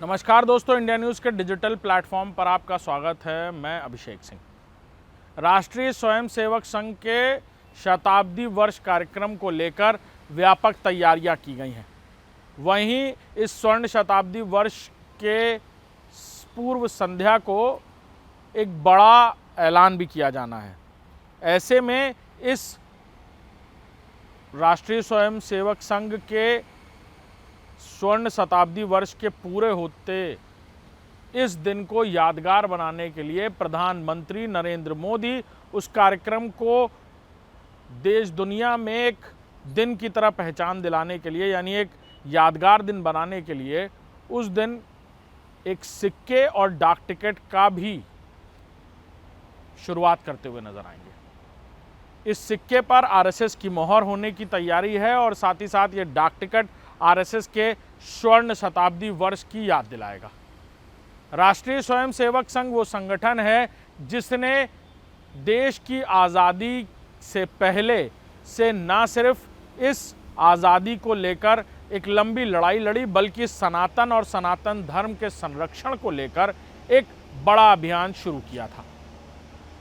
नमस्कार दोस्तों, India news के डिजिटल प्लेटफॉर्म पर आपका स्वागत है। मैं अभिषेक सिंह। राष्ट्रीय स्वयंसेवक संघ के शताब्दी वर्ष कार्यक्रम को लेकर व्यापक तैयारियां की गई हैं। वहीं इस स्वर्ण शताब्दी वर्ष के पूर्व संध्या को एक बड़ा ऐलान भी किया जाना है। ऐसे में इस राष्ट्रीय स्वयंसेवक संघ के स्वर्ण शताब्दी वर्ष के पूरे होते इस दिन को यादगार बनाने के लिए प्रधानमंत्री नरेंद्र मोदी उस कार्यक्रम को देश दुनिया में एक दिन की तरह पहचान दिलाने के लिए, यानी एक यादगार दिन बनाने के लिए, उस दिन एक सिक्के और डाक टिकट का भी शुरुआत करते हुए नजर आएंगे। इस सिक्के पर आरएसएस की मोहर होने की तैयारी है और साथ ही साथ ये डाक टिकट आरएसएस के स्वर्ण शताब्दी वर्ष की याद दिलाएगा। राष्ट्रीय स्वयंसेवक संघ वो संगठन है जिसने देश की आज़ादी से पहले से न सिर्फ इस आज़ादी को लेकर एक लंबी लड़ाई लड़ी, बल्कि सनातन और सनातन धर्म के संरक्षण को लेकर एक बड़ा अभियान शुरू किया था।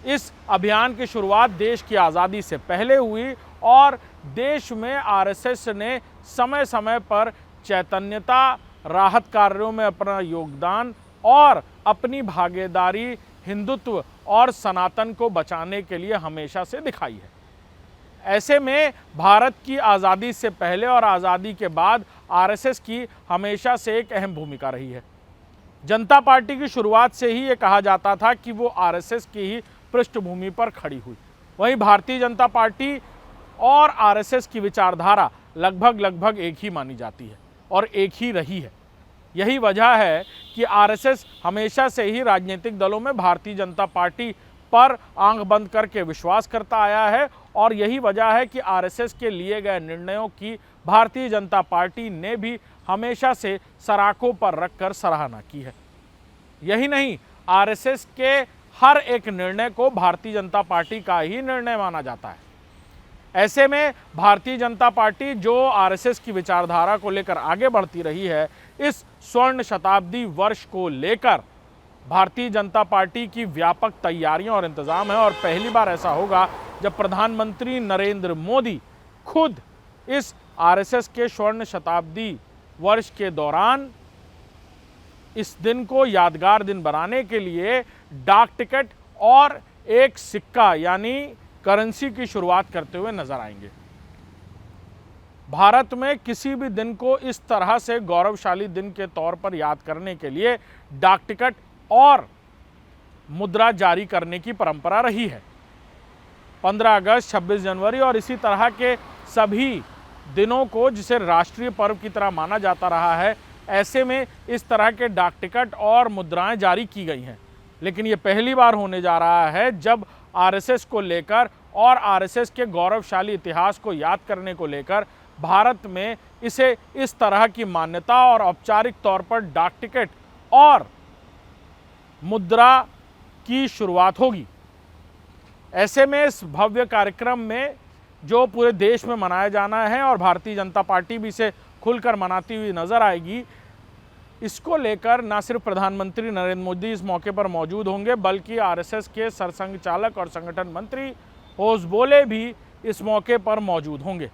इस अभियान की शुरुआत देश की आज़ादी से पहले हुई और देश में आरएसएस ने समय समय पर चैतन्यता, राहत कार्यों में अपना योगदान और अपनी भागीदारी हिंदुत्व और सनातन को बचाने के लिए हमेशा से दिखाई है। ऐसे में भारत की आज़ादी से पहले और आज़ादी के बाद आरएसएस की हमेशा से एक अहम भूमिका रही है। जनता पार्टी की शुरुआत से ही ये कहा जाता था कि वो आरएसएस की ही पृष्ठभूमि पर खड़ी हुई। वहीं भारतीय जनता पार्टी और आरएसएस की विचारधारा लगभग एक ही मानी जाती है और एक ही रही है। यही वजह है कि आरएसएस हमेशा से ही राजनीतिक दलों में भारतीय जनता पार्टी पर आंख बंद करके विश्वास करता आया है और यही वजह है कि आरएसएस के लिए गए निर्णयों की भारतीय जनता पार्टी ने भी हमेशा से सराखों पर रखकर सराहना की है। यही नहीं, आरएसएस के हर एक निर्णय को भारतीय जनता पार्टी का ही निर्णय माना जाता है। ऐसे में भारतीय जनता पार्टी जो आरएसएस की विचारधारा को लेकर आगे बढ़ती रही है, इस स्वर्ण शताब्दी वर्ष को लेकर भारतीय जनता पार्टी की व्यापक तैयारियां और इंतजाम है और पहली बार ऐसा होगा जब प्रधानमंत्री नरेंद्र मोदी खुद इस आरएसएस के स्वर्ण शताब्दी वर्ष के दौरान इस दिन को यादगार दिन बनाने के लिए डाक टिकट और एक सिक्का यानी करेंसी की शुरुआत करते हुए नजर आएंगे। भारत में किसी भी दिन को इस तरह से गौरवशाली दिन के तौर पर याद करने के लिए डाक टिकट और मुद्रा जारी करने की परंपरा रही है। 15 अगस्त, 26 जनवरी और इसी तरह के सभी दिनों को जिसे राष्ट्रीय पर्व की तरह माना जाता रहा है, ऐसे में इस तरह के डाक टिकट और मुद्राएं जारी की गई हैं। लेकिन ये पहली बार होने जा रहा है जब आरएसएस को लेकर और आरएसएस के गौरवशाली इतिहास को याद करने को लेकर भारत में इसे इस तरह की मान्यता और औपचारिक तौर पर डाक टिकट और मुद्रा की शुरुआत होगी। ऐसे में इस भव्य कार्यक्रम में जो पूरे देश में मनाया जाना है और भारतीय जनता पार्टी भी इसे खुलकर मनाती हुई नजर आएगी, इसको लेकर न सिर्फ प्रधानमंत्री नरेंद्र मोदी इस मौके पर मौजूद होंगे, बल्कि आरएसएस के सरसंघ चालक और संगठन मंत्री होसबोले भी इस मौके पर मौजूद होंगे।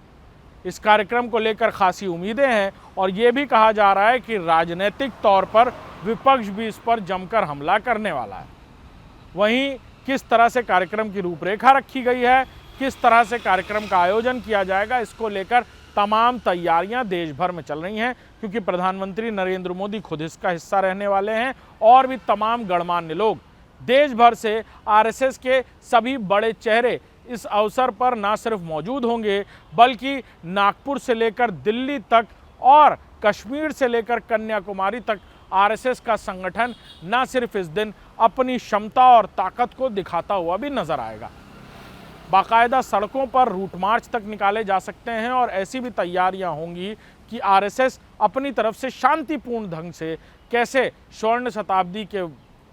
इस कार्यक्रम को लेकर खासी उम्मीदें हैं और ये भी कहा जा रहा है कि राजनीतिक तौर पर विपक्ष भी इस पर जमकर हमला करने वाला है। वहीं किस तरह से कार्यक्रम की रूपरेखा रखी गई है, किस तरह से कार्यक्रम का आयोजन किया जाएगा, इसको लेकर तमाम तैयारियां देश भर में चल रही हैं, क्योंकि प्रधानमंत्री नरेंद्र मोदी खुद इसका हिस्सा रहने वाले हैं और भी तमाम गणमान्य लोग देश भर से आरएसएस के सभी बड़े चेहरे इस अवसर पर न सिर्फ मौजूद होंगे, बल्कि नागपुर से लेकर दिल्ली तक और कश्मीर से लेकर कन्याकुमारी तक आरएसएस का संगठन न सिर्फ इस दिन अपनी क्षमता और ताकत को दिखाता हुआ भी नजर आएगा। बाकायदा सड़कों पर रूट मार्च तक निकाले जा सकते हैं और ऐसी भी तैयारियां होंगी कि आरएसएस अपनी तरफ से शांतिपूर्ण ढंग से कैसे स्वर्ण शताब्दी के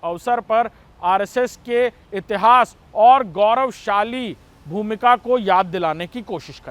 अवसर पर आरएसएस के इतिहास और गौरवशाली भूमिका को याद दिलाने की कोशिश करें।